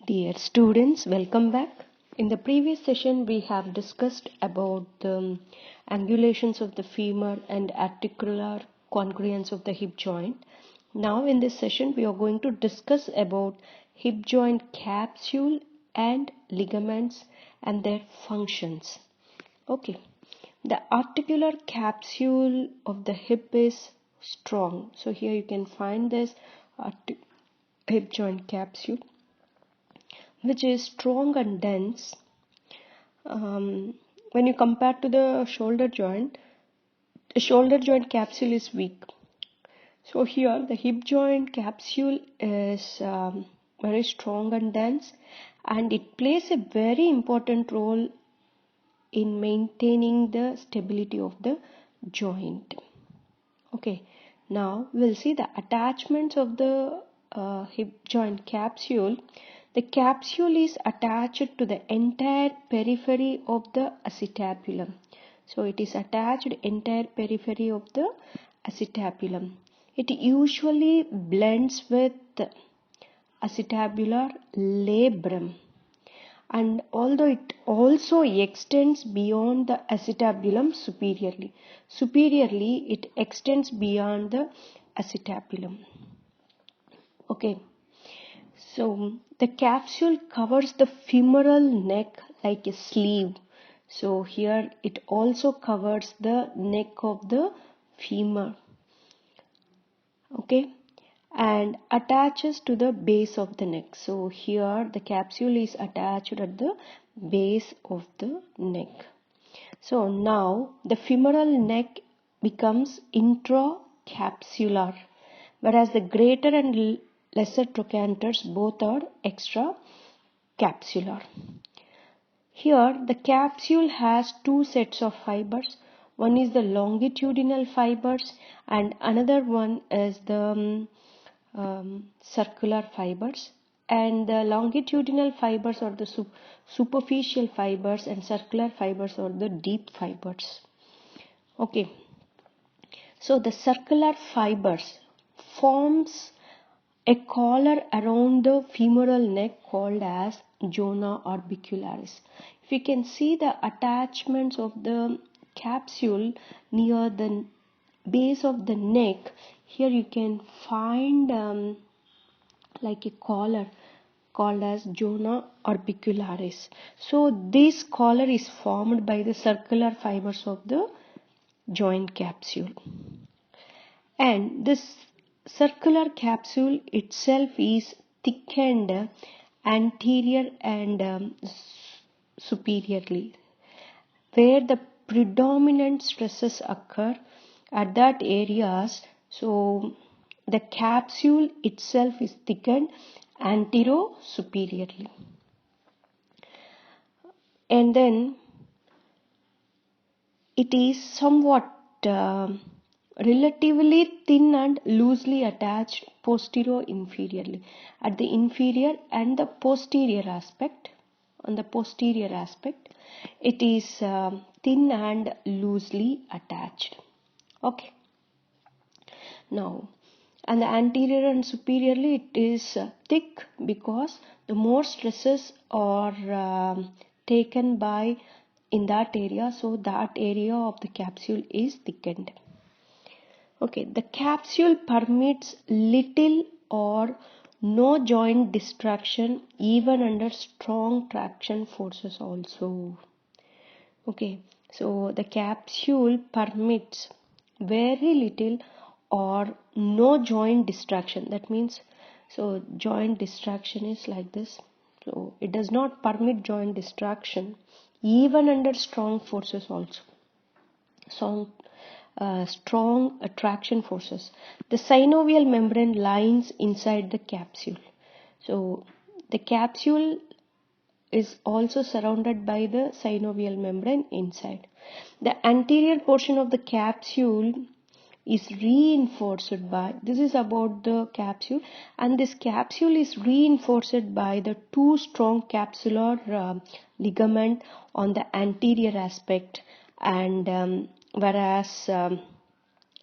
Dear students, welcome back. In the previous session, we have discussed about the angulations of the femur and articular congruence of the hip joint. Now in this session, we are going to discuss about hip joint capsule and ligaments and their functions. Okay, the articular capsule of the hip is strong. So here you can find this hip joint capsule, which is strong and dense. When you compare to the shoulder joint capsule is weak. So here the hip joint capsule is very strong and dense, and it plays a very important role in maintaining the stability of the joint. Okay, now we'll see the attachments of the hip joint capsule. The capsule is attached to the entire periphery of the acetabulum. So it is attached entire periphery of the acetabulum. It usually blends with acetabular labrum, and although it also extends beyond the acetabulum superiorly it extends beyond the acetabulum. Okay, so the capsule covers the femoral neck like a sleeve. So here it also covers the neck of the femur. Okay, and attaches to the base of the neck. So here the capsule is attached at the base of the neck. So now the femoral neck becomes intracapsular, whereas the greater and lesser trochanters both are extracapsular. Here the capsule has two sets of fibers. One is the longitudinal fibers and another one is the circular fibers. And the longitudinal fibers are the superficial fibers and circular fibers are the deep fibers. Okay, so the circular fibers forms a collar around the femoral neck called as zona orbicularis. If you can see the attachments of the capsule near the base of the neck, here you can find like a collar called as zona orbicularis. So this collar is formed by the circular fibers of the joint capsule, and this circular capsule itself is thickened anterior and superiorly. Where the predominant stresses occur at that areas, so the capsule itself is thickened antero-superiorly. And then it is somewhat relatively thin and loosely attached posterior-inferiorly. At the inferior and the posterior aspect, on the posterior aspect, it is thin and loosely attached. Okay. Now, and the anterior and superiorly it is thick because the more stresses are taken by in that area, so that area of the capsule is thickened. Okay, the capsule permits little or no joint distraction even under strong traction forces also. Okay, so the capsule permits very little or no joint distraction. That means, so joint distraction is like this. So it does not permit joint distraction even under strong forces also. Strong attraction forces. The synovial membrane lines inside the capsule. So the capsule is also surrounded by the synovial membrane inside. The anterior portion of the capsule is reinforced by, this is about the capsule, and this capsule is reinforced by the two strong capsular ligament on the anterior aspect, and whereas in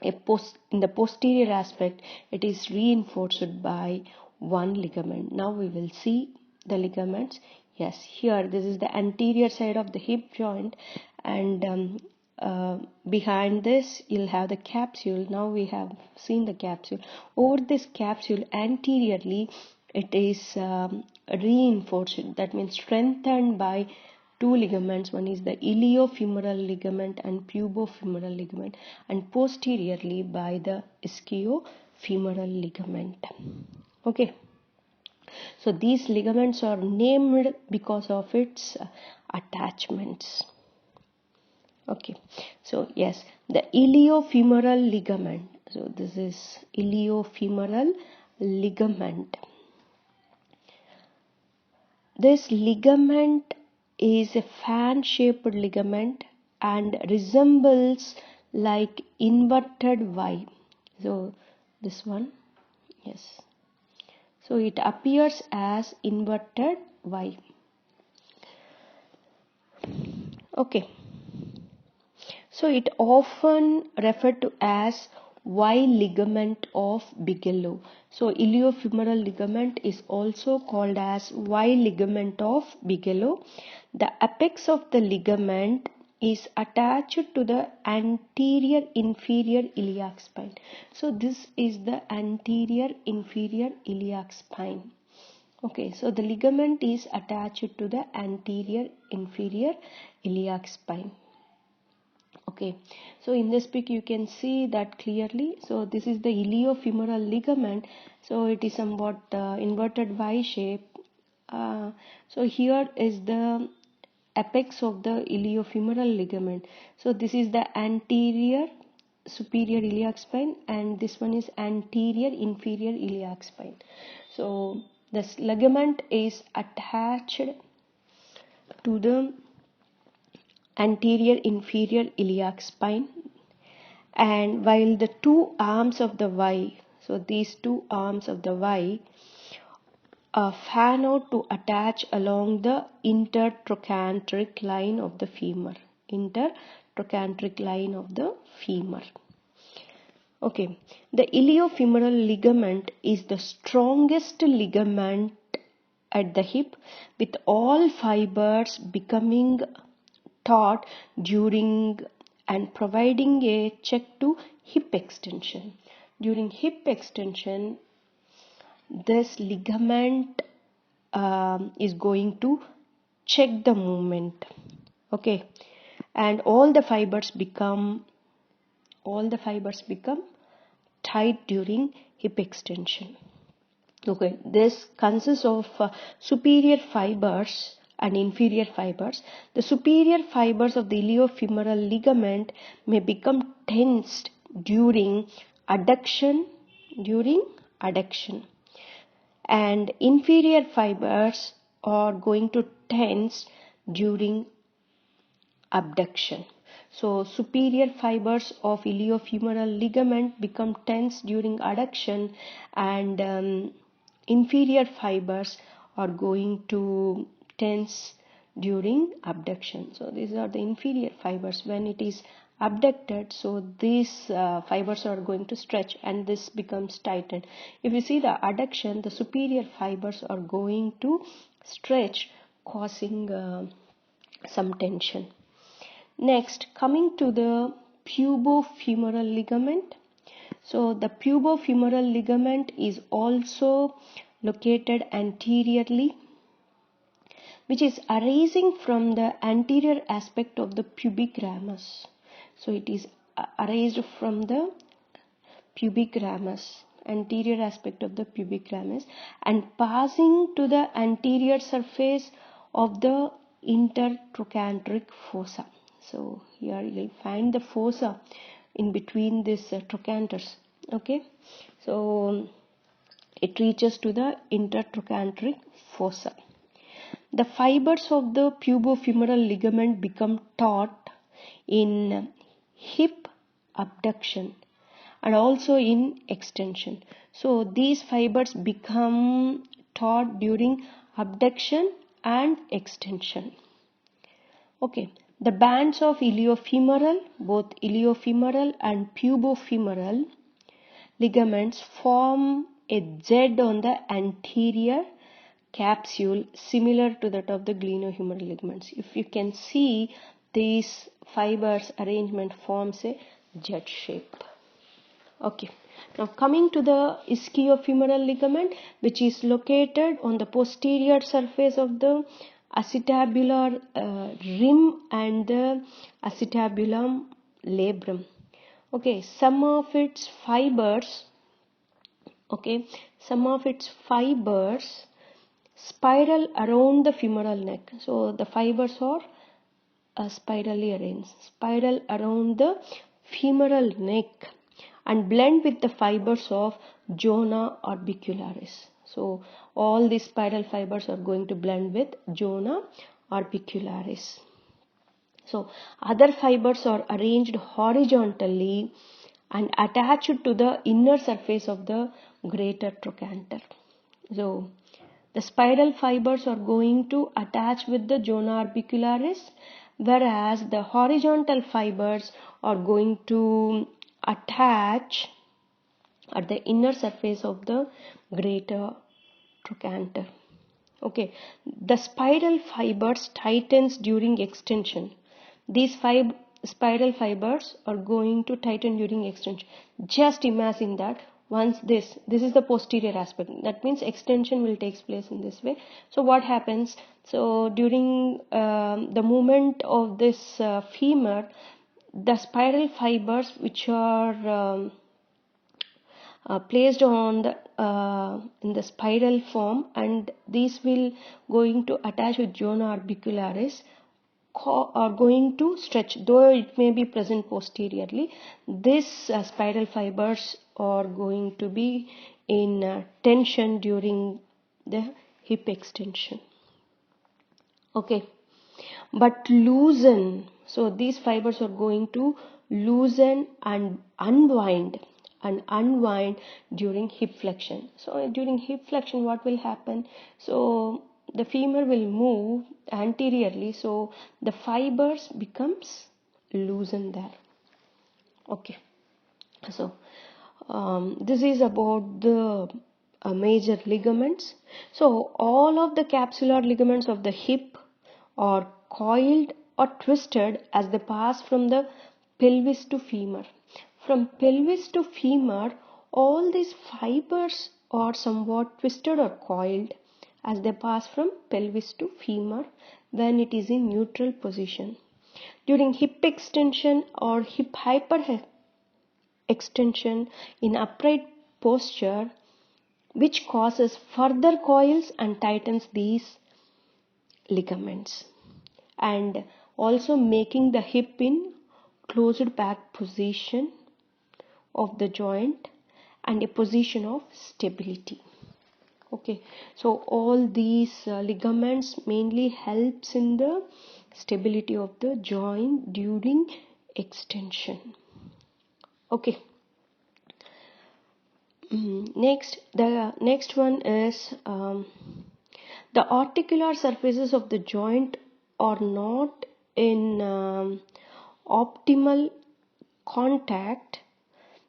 the posterior aspect it is reinforced by one ligament. Now we will see the ligaments. Yes, here this is the anterior side of the hip joint, and behind this you'll have the capsule. Now we have seen the capsule. Over this capsule anteriorly, it is reinforced, that means strengthened by two ligaments. One is the iliofemoral ligament and pubofemoral ligament, and posteriorly by the ischiofemoral ligament. Okay, so these ligaments are named because of its attachments. Okay, so yes, the iliofemoral ligament. So this is iliofemoral ligament. This ligament is a fan-shaped ligament and resembles like inverted Y. So this one, yes. So it appears as inverted Y. Okay. So it often referred to as Y ligament of Bigelow. So iliofemoral ligament is also called as Y ligament of Bigelow. The apex of the ligament is attached to the anterior inferior iliac spine. So this is the anterior inferior iliac spine. Okay, so the ligament is attached to the anterior inferior iliac spine. Okay, so in this pic you can see that clearly. So this is the iliofemoral ligament. So it is somewhat inverted Y shape. So here is the apex of the iliofemoral ligament. So this is the anterior superior iliac spine, and this one is anterior inferior iliac spine. So this ligament is attached to the anterior inferior iliac spine, and while the two arms of the Y, so these two arms of the Y fan out to attach along the intertrochanteric line of the femur. Intertrochanteric line of the femur. Okay, the iliofemoral ligament is the strongest ligament at the hip, with all fibers becoming taut during and providing a check to hip extension. During hip extension, this ligament is going to check the movement. Okay, and all the fibers become tight during hip extension. Okay, this consists of superior fibers and inferior fibers. The superior fibers of the iliofemoral ligament may become tensed during adduction, and inferior fibers are going to tense during abduction. So superior fibers of iliofemoral ligament become tense during adduction, and inferior fibers are going to tense during abduction. So these are the inferior fibers. When it is abducted, so these fibers are going to stretch and this becomes tightened. If you see the adduction, the superior fibers are going to stretch, causing some tension. Next, coming to the pubofemoral ligament. So the pubofemoral ligament is also located anteriorly, which is arising from the anterior aspect of the pubic ramus. So it is arised from the pubic ramus, anterior aspect of the pubic ramus, and passing to the anterior surface of the intertrochanteric fossa. So here you'll find the fossa in between these trochanters. Okay, so it reaches to the intertrochanteric fossa. The fibers of the pubofemoral ligament become taut in hip abduction and also in extension. So these fibers become taut during abduction and extension. Okay, the bands of iliofemoral, both iliofemoral and pubofemoral ligaments form a Z on the anterior capsule similar to that of the glenohumeral ligaments. If you can see, these fibers arrangement forms a Z shape. Okay, now coming to the ischiofemoral ligament, which is located on the posterior surface of the acetabular rim and the acetabulum labrum. Okay, some of its fibers spiral around the femoral neck. So the fibers are spirally arranged, spiral around the femoral neck and blend with the fibers of zona orbicularis. So all these spiral fibers are going to blend with zona orbicularis. So other fibers are arranged horizontally and attached to the inner surface of the greater trochanter. So the spiral fibers are going to attach with the zona orbicularis, whereas the horizontal fibers are going to attach at the inner surface of the greater trochanter. Okay, the spiral fibers tightens during extension. These spiral fibers are going to tighten during extension. Just imagine that once this is the posterior aspect, that means extension will take place in this way. So what happens? So during the movement of this femur, the spiral fibers which are placed on the in the spiral form, and these will going to attach with zona orbicularis, are going to stretch, though it may be present posteriorly. This spiral fibers are going to be in tension during the hip extension. Okay, but loosen. So these fibers are going to loosen and unwind during hip flexion. So during hip flexion, what will happen? So the femur will move anteriorly, so the fibers becomes loosened there. Okay, so this is about the major ligaments. So all of the capsular ligaments of the hip are coiled or twisted as they pass from the pelvis to femur. From pelvis to femur, all these fibers are somewhat twisted or coiled as they pass from pelvis to femur when it is in neutral position. During hip extension or hip hyperextension in upright posture, which causes further coils and tightens these ligaments, and also making the hip in closed back position of the joint and a position of stability. Okay, so all these ligaments mainly helps in the stability of the joint during extension. Okay, the next one is the articular surfaces of the joint are not in optimal contact.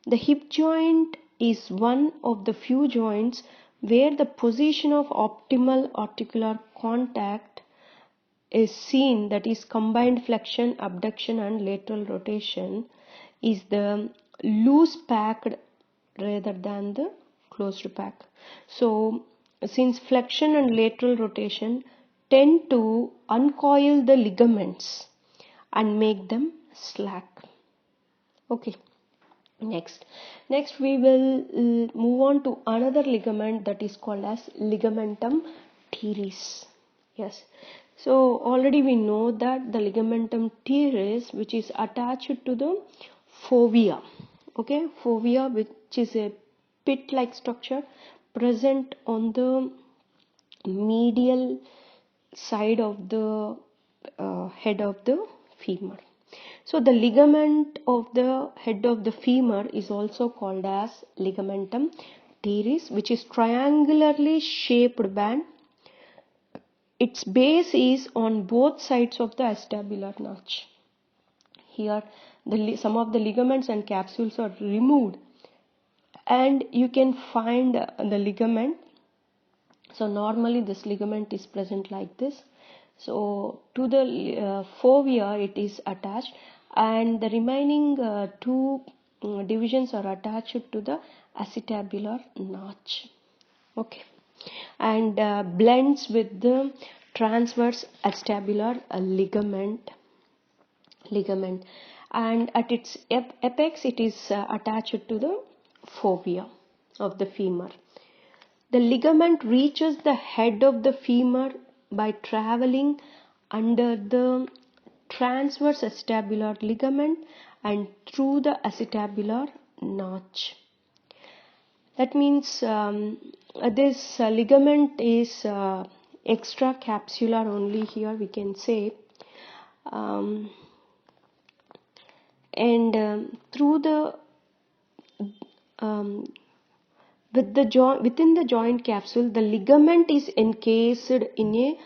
The hip joint is one of the few joints where the position of optimal articular contact is seen, that is combined flexion, abduction and lateral rotation is the loose packed rather than the closed pack. So since flexion and lateral rotation tend to uncoil the ligaments and make them slack. Okay, next we will move on to another ligament that is called as ligamentum teres. Yes, so already we know that the ligamentum teres, which is attached to the fovea. Okay, fovea, which is a pit like structure present on the medial side of the head of the femur. So the ligament of the head of the femur is also called as ligamentum teres, which is triangularly shaped band. Its base is on both sides of the acetabular notch. Here some of the ligaments and capsules are removed, and you can find the ligament So normally this ligament is present like this. So to the fovea it is attached, and the remaining two divisions are attached to the acetabular notch. Okay, and blends with the transverse acetabular ligament, and at its apex it is attached to the fovea of the femur. The ligament reaches the head of the femur by traveling under the transverse acetabular ligament and through the acetabular notch. That means this ligament is extracapsular only, here we can say, and through the within the joint capsule, the ligament is encased in a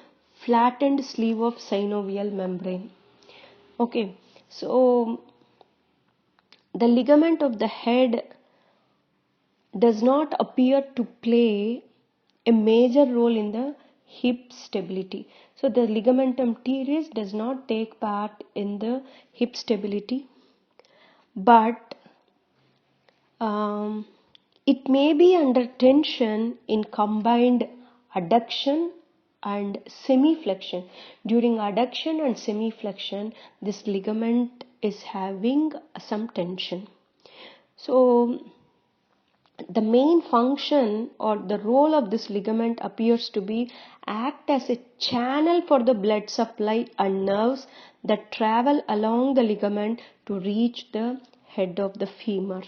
flattened sleeve of synovial membrane. Okay, so the ligament of the head does not appear to play a major role in the hip stability. So the ligamentum teres does not take part in the hip stability, but it may be under tension in combined adduction and semiflexion. During adduction and semiflexion, this ligament is having some tension. So the main function or the role of this ligament appears to be act as a channel for the blood supply and nerves that travel along the ligament to reach the head of the femur.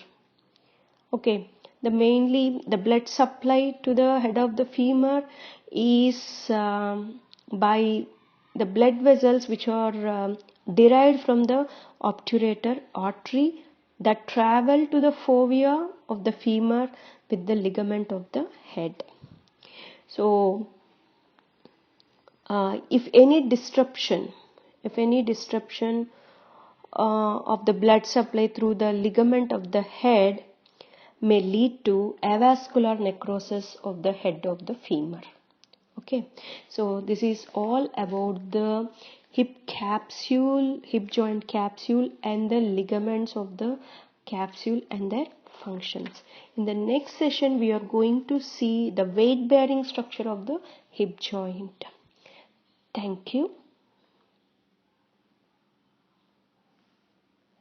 Okay, mainly the blood supply to the head of the femur is by the blood vessels which are derived from the obturator artery that travel to the fovea of the femur with the ligament of the head. So if any disruption of the blood supply through the ligament of the head may lead to avascular necrosis of the head of the femur. Okay, so this is all about the hip joint capsule and the ligaments of the capsule and their functions. In the next session we are going to see the weight bearing structure of the hip joint. Thank you.